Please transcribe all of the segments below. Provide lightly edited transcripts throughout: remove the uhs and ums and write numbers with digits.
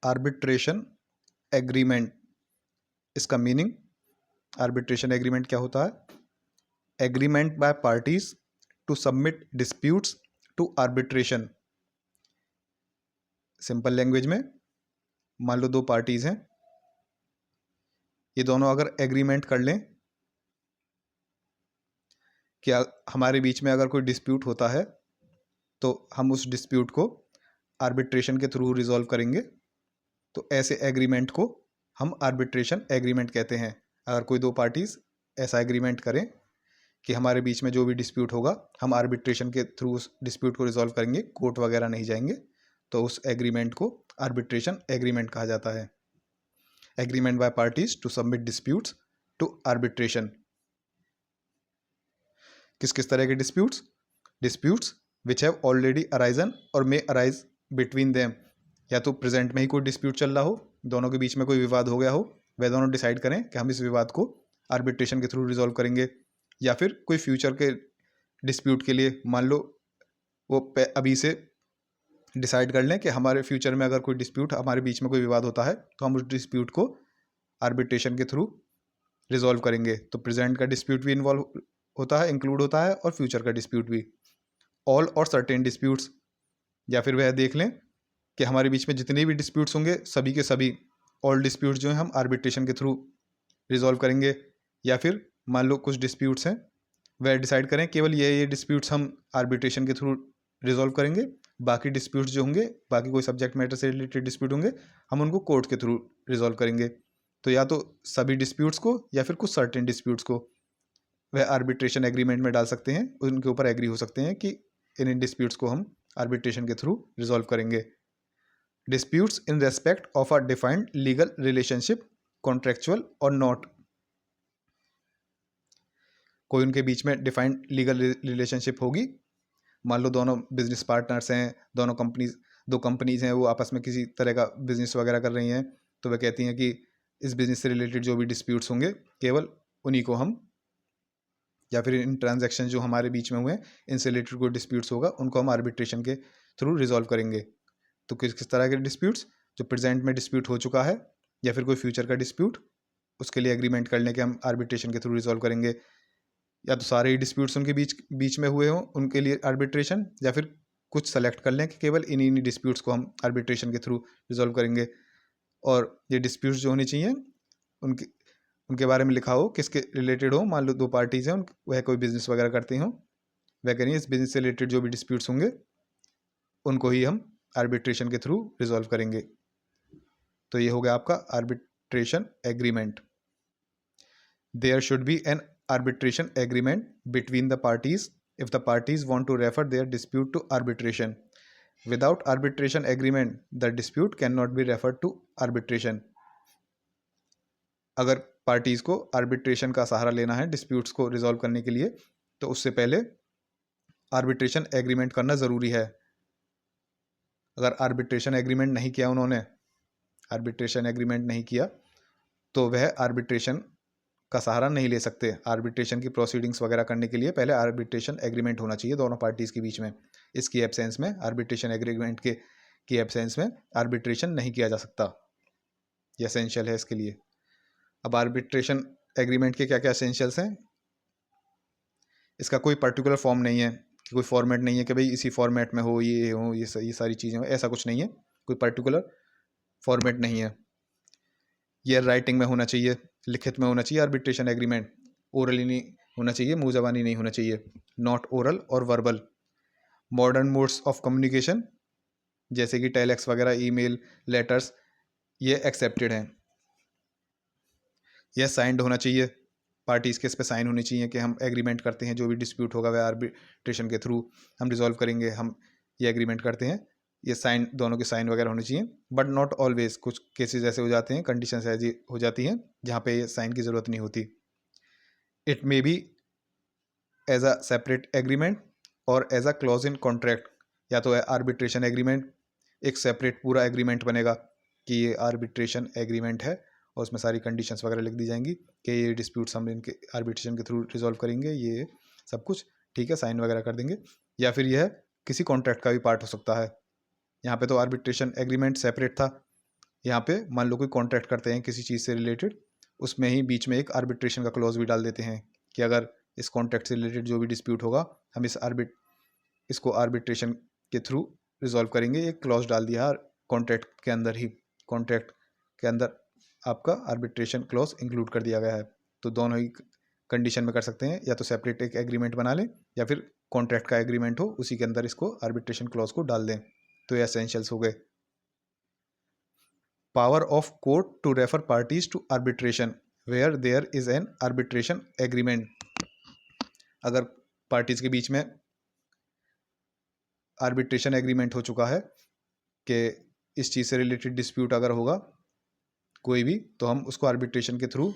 Arbitration agreement, इसका meaning, arbitration agreement क्या होता है? Agreement by parties to submit disputes to arbitration. Simple language में, मान लो दो पार्टीज हैं, ये दोनों अगर एग्रीमेंट कर लें कि हमारे बीच में अगर कोई डिस्प्यूट होता है तो हम उस डिस्प्यूट को आर्बिट्रेशन के थ्रू रिजॉल्व करेंगे, तो ऐसे एग्रीमेंट को हम आर्बिट्रेशन एग्रीमेंट कहते हैं। अगर कोई दो पार्टीज ऐसा एग्रीमेंट करें कि हमारे बीच में जो भी डिस्प्यूट होगा हम आर्बिट्रेशन के थ्रू उस डिस्प्यूट को रिजॉल्व करेंगे, कोर्ट वगैरह नहीं जाएंगे, तो उस एग्रीमेंट को आर्बिट्रेशन एग्रीमेंट कहा जाता है। Agreement by parties to submit disputes to arbitration. किस किस तरह के disputes? Disputes which have already arisen और मे अराइज बिटवीन देम। या तो प्रेजेंट में ही कोई डिस्प्यूट चल रहा हो, दोनों के बीच में कोई विवाद हो गया हो, वह दोनों डिसाइड करें कि हम इस विवाद को आर्बिट्रेशन के थ्रू रिजॉल्व करेंगे। या फिर कोई फ्यूचर के डिस्प्यूट के लिए, मान लो वो अभी से डिसाइड कर लें कि हमारे फ्यूचर में अगर कोई डिस्प्यूट, हमारे बीच में कोई विवाद होता है तो हम उस डिस्प्यूट को आर्बिट्रेशन के थ्रू रिजॉल्व करेंगे। तो प्रेजेंट का डिस्प्यूट भी इन्वॉल्व होता है, इंक्लूड होता है, और फ्यूचर का डिस्प्यूट भी। ऑल और सर्टेन डिस्प्यूट्स, या फिर वह देख लें कि हमारे बीच में जितने भी डिस्प्यूट्स होंगे सभी के सभी ऑल डिस्प्यूट्स जो हैं हम आर्बिट्रेशन के थ्रू रिजॉल्व करेंगे। या फिर मान लो कुछ डिस्प्यूट्स हैं, वह डिसाइड करें केवल ये डिस्प्यूट्स हम आर्बिट्रेशन के थ्रू रिजॉल्व करेंगे, बाकी डिस्प्यूट्स जो होंगे, बाकी कोई सब्जेक्ट मैटर से रिलेटेड डिस्प्यूट होंगे, हम उनको कोर्ट के थ्रू रिजॉल्व करेंगे। तो या तो सभी डिस्प्यूट्स को या फिर कुछ सर्टेन डिस्प्यूट्स को वह आर्बिट्रेशन एग्रीमेंट में डाल सकते हैं, उनके ऊपर एग्री हो सकते हैं कि इन डिस्प्यूट्स को हम आर्बिट्रेशन के थ्रू रिजॉल्व करेंगे। Disputes in respect of a defined legal relationship, contractual और नॉट। कोई उनके बीच में डिफाइंड लीगल रिलेशनशिप होगी, मान लो दोनों बिजनेस पार्टनर्स हैं, दो कंपनीज हैं, वो आपस में किसी तरह का बिजनेस वगैरह कर रही हैं, तो वह कहती हैं कि इस बिजनेस से रिलेटेड जो भी डिस्प्यूट्स होंगे केवल उन्हीं को हम, या फिर इन ट्रांजैक्शन जो हमारे बीच में हुए इनसे रिलेटेड कोई डिस्प्यूट्स होगा उनको हम आर्बिट्रेशन के थ्रू रिजॉल्व करेंगे। तो किस किस तरह के डिस्प्यूट्स? जो प्रेजेंट में डिस्प्यूट हो चुका है या फिर कोई फ्यूचर का डिस्प्यूट, उसके लिए एग्रीमेंट करने के हम आर्बिट्रेशन के थ्रू रिजॉल्व करेंगे। या तो सारे ही डिस्प्यूट्स उनके बीच में हुए हों उनके लिए आर्बिट्रेशन, या फिर कुछ सेलेक्ट कर लें कि केवल इन्हीं डिस्प्यूट्स को हम आर्बिट्रेशन के थ्रू रिजॉल्व करेंगे। और ये डिस्प्यूट्स जो होनी चाहिए उनके उनके बारे में लिखा हो, किसके रिलेटेड हो। मान लो दो पार्टीज हैं, वह कोई बिजनेस वगैरह करती हों, वह करेंगे इस बिजनेस से रिलेटेड जो भी डिस्प्यूट्स होंगे उनको ही हम आर्बिट्रेशन के थ्रू रिजॉल्व करेंगे। तो ये हो गया आपका arbitration agreement. There should be an arbitration agreement between the parties if the parties want to refer their dispute to arbitration. Without arbitration agreement, the dispute cannot be referred to arbitration. अगर parties को arbitration का सहारा लेना है disputes को resolve करने के लिए, तो उससे पहले आर्बिट्रेशन एग्रीमेंट करना ज़रूरी है। अगर आर्बिट्रेशन एग्रीमेंट नहीं किया उन्होंने, आर्बिट्रेशन एग्रीमेंट नहीं किया, तो वह आर्बिट्रेशन का सहारा नहीं ले सकते। आर्बिट्रेशन की प्रोसीडिंग्स वगैरह करने के लिए पहले आर्बिट्रेशन एग्रीमेंट होना चाहिए दोनों पार्टीज के बीच में। इसकी एब्सेंस में, आर्बिट्रेशन एग्रीमेंट की एब्सेंस में आर्बिट्रेशन नहीं किया जा सकता। ये एसेंशियल है इसके लिए। अब आर्बिट्रेशन एग्रीमेंट के क्या क्या एसेंशियल्स हैं? इसका कोई पर्टिकुलर फॉर्म नहीं है, कि कोई फॉर्मेट नहीं है कि भाई इसी फॉर्मेट में हो, ये सारी चीज़ें हो, ऐसा कुछ नहीं है। कोई पर्टिकुलर फॉर्मेट नहीं है। ये राइटिंग में होना चाहिए, लिखित में होना चाहिए आर्बिट्रेशन एग्रीमेंट। ओरली नहीं होना चाहिए, मुँह ज़बानी नहीं होना चाहिए। नॉट ओरल और verbal. Modern modes of communication जैसे कि टेलेक्स वगैरह, ईमेल, लेटर्स, ये एक्सेप्टेड हैं। यह साइंड होना चाहिए, पार्टीज़ के इस पे साइन होनी चाहिए कि हम एग्रीमेंट करते हैं जो भी डिस्प्यूट होगा वह आर्बिट्रेशन के थ्रू हम रिजॉल्व करेंगे, हम ये एग्रीमेंट करते हैं। ये साइन, दोनों के साइन वगैरह होने चाहिए। बट नॉट ऑलवेज, कुछ केसेस ऐसे हो जाते हैं, कंडीशंस ऐसी हो जाती हैं जहाँ पे ये साइन की ज़रूरत नहीं होती। It may be as a separate agreement और as a clause in contract. या तो आर्बिट्रेशन एग्रीमेंट एक सेपरेट पूरा एग्रीमेंट बनेगा कि ये आर्बिट्रेशन एग्रीमेंट है, और उसमें सारी कंडीशंस वगैरह लिख दी जाएंगी कि ये डिस्प्यूट्स हम इनके आर्बिट्रेशन के थ्रू रिजॉल्व करेंगे, ये सब कुछ ठीक है, साइन वगैरह कर देंगे। या फिर यह किसी कॉन्ट्रैक्ट का भी पार्ट हो सकता है। यहाँ पे तो आर्बिट्रेशन एग्रीमेंट सेपरेट था, यहाँ पे मान लो कोई कॉन्ट्रैक्ट करते हैं किसी चीज़ से रिलेटेड, उसमें ही बीच में एक आर्बिट्रेशन का क्लॉज भी डाल देते हैं कि अगर इस कॉन्ट्रैक्ट से रिलेटेड जो भी डिस्प्यूट होगा हम इसको आर्बिट्रेशन के थ्रू रिजॉल्व करेंगे। एक क्लॉज डाल दिया कॉन्ट्रैक्ट के अंदर ही, कॉन्ट्रैक्ट के अंदर आपका आर्बिट्रेशन क्लॉज इंक्लूड कर दिया गया है। तो दोनों ही कंडीशन में कर सकते हैं, या तो सेपरेट एक एग्रीमेंट बना लें या फिर कॉन्ट्रैक्ट का एग्रीमेंट हो उसी के अंदर इसको आर्बिट्रेशन क्लॉज को डाल दें। तो ये एसेंशियल्स हो गए। Power of court to refer parties to arbitration where there is an arbitration agreement. अगर पार्टीज के बीच में आर्बिट्रेशन एग्रीमेंट हो चुका है कि इस चीज़ से रिलेटेड डिस्प्यूट अगर होगा कोई भी, तो हम उसको आर्बिट्रेशन के थ्रू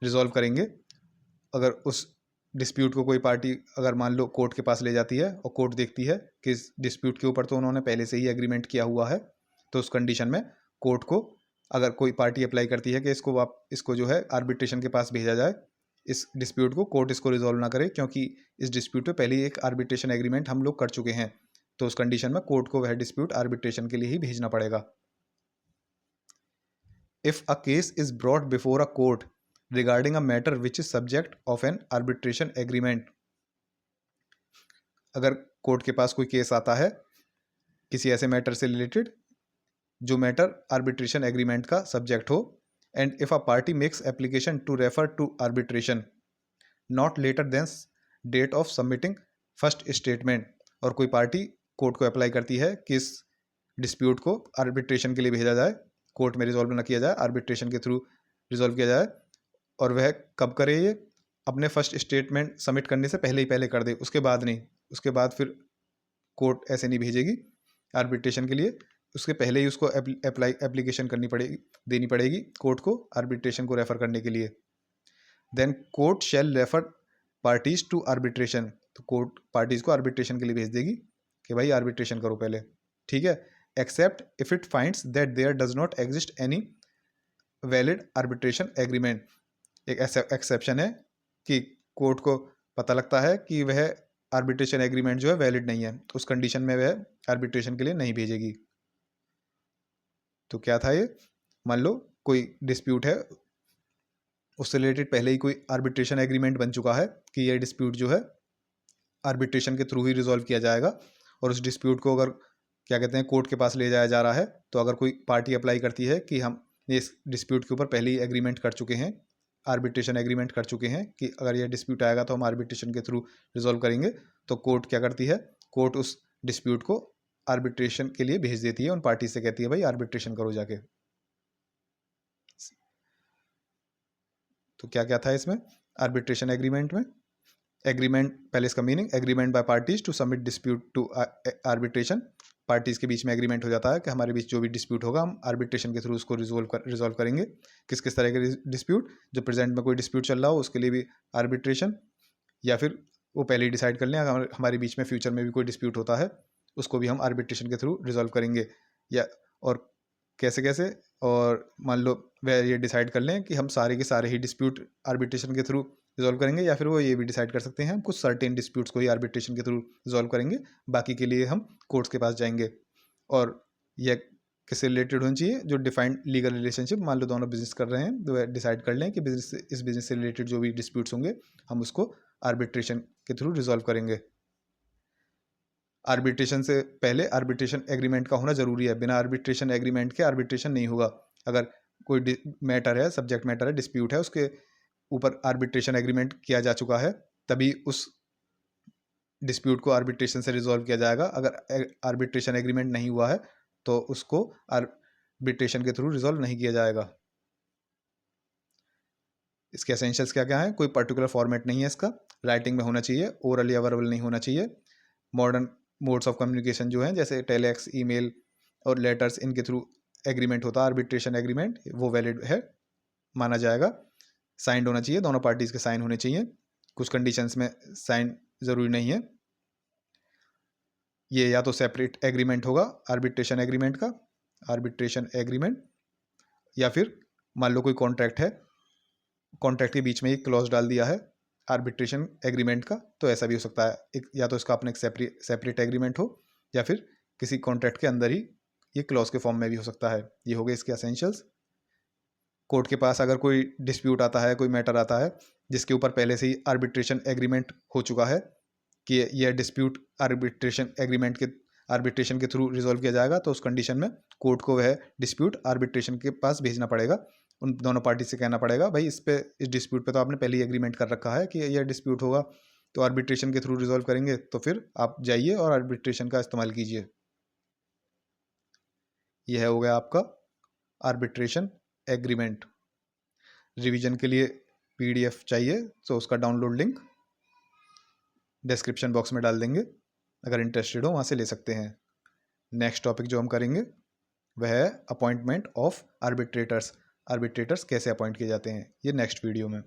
रिजॉल्व करेंगे। अगर उस डिस्प्यूट को कोई पार्टी अगर मान लो कोर्ट के पास ले जाती है और कोर्ट देखती है कि इस डिस्प्यूट के ऊपर तो उन्होंने पहले से ही एग्रीमेंट किया हुआ है, तो उस कंडीशन में कोर्ट को अगर कोई पार्टी अप्लाई करती है कि इसको जो है आर्बिट्रेशन के पास भेजा जाए, इस डिस्प्यूट को कोर्ट इसको रिजॉल्व ना करे क्योंकि इस डिस्प्यूट पे पहले ही एक आर्बिट्रेशन एग्रीमेंट हम लोग कर चुके हैं, तो उस कंडीशन में कोर्ट को वह डिस्प्यूट आर्बिट्रेशन के लिए ही भेजना पड़ेगा। If a case is brought before a court regarding a matter which is subject of N arbitration agreement. अगर कोर्ट के पास कोई केस आता है किसी ऐसे मैटर से रिलेटेड जो मैटर आर्बिट्रेशन एग्रीमेंट का सब्जेक्ट हो, and if a party makes application to refer to arbitration not later then date of submitting first statement, और कोई पार्टी कोर्ट को अप्लाई करती है कि इस डिस्प्यूट को आर्बिट्रेशन के लिए भेजा जाए, कोर्ट में रिजॉल्व ना किया जाए, आर्बिट्रेशन के थ्रू रिजॉल्व किया जाए, और वह कब करे, ये अपने फर्स्ट स्टेटमेंट सबमिट करने से पहले ही पहले कर दे, उसके बाद नहीं। उसके बाद फिर कोर्ट ऐसे नहीं भेजेगी आर्बिट्रेशन के लिए, उसके पहले ही उसको एप्लीकेशन देनी पड़ेगी कोर्ट को आर्बिट्रेशन को रेफर करने के लिए। Then court shall refer parties to arbitration, तो कोर्ट पार्टीज को आर्बिट्रेशन के लिए भेज देगी कि भाई आर्बिट्रेशन करो पहले, ठीक है। Except if it finds that there does not exist any valid arbitration agreement. एक एक्सेप्शन है कि कोर्ट को पता लगता है कि वह आर्बिट्रेशन एग्रीमेंट जो है वैलिड नहीं है, उस कंडीशन में वह आर्बिट्रेशन के लिए नहीं भेजेगी। तो क्या था ये, मान लो कोई डिस्प्यूट है, उससे रिलेटेड पहले ही कोई आर्बिट्रेशन एग्रीमेंट बन चुका है कि ये डिस्प्यूट जो है आर्बिट्रेशन के थ्रू ही रिजॉल्व किया जाएगा, और उस डिस्प्यूट को अगर क्या कहते हैं कोर्ट के पास ले जाया जा रहा है, तो अगर कोई पार्टी अप्लाई करती है कि हम इस डिस्प्यूट के ऊपर पहले ही एग्रीमेंट कर चुके हैं, आर्बिट्रेशन एग्रीमेंट कर चुके हैं कि अगर ये डिस्प्यूट आएगा तो हम आर्बिट्रेशन के थ्रू रिजॉल्व करेंगे, तो कोर्ट क्या करती है, कोर्ट उस डिस्प्यूट को आर्बिट्रेशन के लिए भेज देती है, उन पार्टी से कहती है भाई आर्बिट्रेशन करो जाके। तो क्या क्या था इसमें आर्बिट्रेशन एग्रीमेंट में, एग्रीमेंट पहले इसका meaning, agreement by parties to submit dispute to arbitration. Parties के बीच में एग्रीमेंट हो जाता है कि हमारे बीच जो भी डिस्प्यूट होगा हम आर्बिट्रेशन के थ्रू उसको रिजॉल्व करेंगे। किस किस तरह के डिस्प्यूट, जो प्रेजेंट में कोई डिस्प्यूट चल रहा हो उसके लिए भी आर्बिट्रेशन, या फिर वो पहले ही डिसाइड कर लें अगर हमारे बीच में फ्यूचर में भी कोई डिस्प्यूट होता है उसको भी हम आर्बिट्रेशन के थ्रू रिजॉल्व करेंगे, या और कैसे कैसे, और मान लो वह ये डिसाइड कर लें कि हम सारे के सारे ही डिस्प्यूट आर्बिट्रेशन के थ्रू रिजॉल्व करेंगे, या फिर वो ये भी डिसाइड कर सकते हैं हम कुछ सर्टेन डिस्प्यूट्स को ही आर्बिट्रेशन के थ्रू रिजॉल्व करेंगे, बाकी के लिए हम कोर्ट्स के पास जाएंगे। और यह किससे रिलेटेड होनी चाहिए, जो डिफाइंड लीगल रिलेशनशिप, मान लो दोनों बिजनेस कर रहे हैं तो वह डिसाइड कर लें कि इस बिजनेस से रिलेटेड जो भी डिस्प्यूट्स होंगे हम उसको आर्बिट्रेशन के थ्रू रिजॉल्व करेंगे। आर्बिट्रेशन से पहले आर्बिट्रेशन एग्रीमेंट का होना जरूरी है, बिना आर्बिट्रेशन एग्रीमेंट के आर्बिट्रेशन नहीं होगा। अगर कोई मैटर है, सब्जेक्ट मैटर है, डिस्प्यूट है, उसके ऊपर आर्बिट्रेशन एग्रीमेंट किया जा चुका है, तभी उस डिस्प्यूट को आर्बिट्रेशन से रिजॉल्व किया जाएगा। अगर आर्बिट्रेशन एग्रीमेंट नहीं हुआ है तो उसको आर्बिट्रेशन के थ्रू रिजॉल्व नहीं किया जाएगा। इसके एसेंशियल्स क्या क्या है, कोई पर्टिकुलर फॉर्मेट नहीं है इसका, राइटिंग में होना चाहिए, ओरली अवेलेबल नहीं होना चाहिए, मॉडर्न मोड्स ऑफ कम्युनिकेशन जो हैं जैसे टेलीएक्स, ईमेल और लेटर्स, इनके थ्रू एग्रीमेंट होता है आर्बिट्रेशन एग्रीमेंट, वो वैलिड है माना जाएगा। साइंड होना चाहिए, दोनों पार्टीज के साइन होने चाहिए, कुछ कंडीशंस में साइन जरूरी नहीं है। ये या तो सेपरेट एग्रीमेंट होगा आर्बिट्रेशन एग्रीमेंट का, आर्बिट्रेशन एग्रीमेंट, या फिर मान लो कोई कॉन्ट्रैक्ट है, कॉन्ट्रैक्ट के बीच में एक क्लॉज डाल दिया है आर्बिट्रेशन एग्रीमेंट का, तो ऐसा भी हो सकता है। एक या तो इसका अपना एक सेपरेट एग्रीमेंट हो, या फिर किसी कॉन्ट्रैक्ट के अंदर ही ये क्लॉज के फॉर्म में भी हो सकता है। ये हो गए इसके एसेंशियल्स। कोर्ट के पास अगर कोई डिस्प्यूट आता है, कोई मैटर आता है जिसके ऊपर पहले से ही आर्बिट्रेशन एग्रीमेंट हो चुका है कि यह डिस्प्यूट आर्बिट्रेशन के थ्रू रिजॉल्व किया जाएगा, तो उस कंडीशन में कोर्ट को वह डिस्प्यूट आर्बिट्रेशन के पास भेजना पड़ेगा। उन दोनों पार्टी से कहना पड़ेगा भाई इस डिस्प्यूट पे तो आपने पहले ही एग्रीमेंट कर रखा है कि यह डिस्प्यूट होगा, तो आर्बिट्रेशन के थ्रू रिजॉल्व करेंगे, तो फिर आप जाइए और आर्बिट्रेशन का इस्तेमाल कीजिए। यह हो गया आपका आर्बिट्रेशन एग्रीमेंट। रिवीजन के लिए PDF चाहिए तो उसका डाउनलोड लिंक डिस्क्रिप्शन बॉक्स में डाल देंगे, अगर इंटरेस्टेड हो वहाँ से ले सकते हैं। नेक्स्ट टॉपिक जो हम करेंगे वह है अपॉइंटमेंट ऑफ आर्बिट्रेटर्स। आर्बिट्रेटर्स कैसे अपॉइंट किए जाते हैं, ये नेक्स्ट वीडियो में।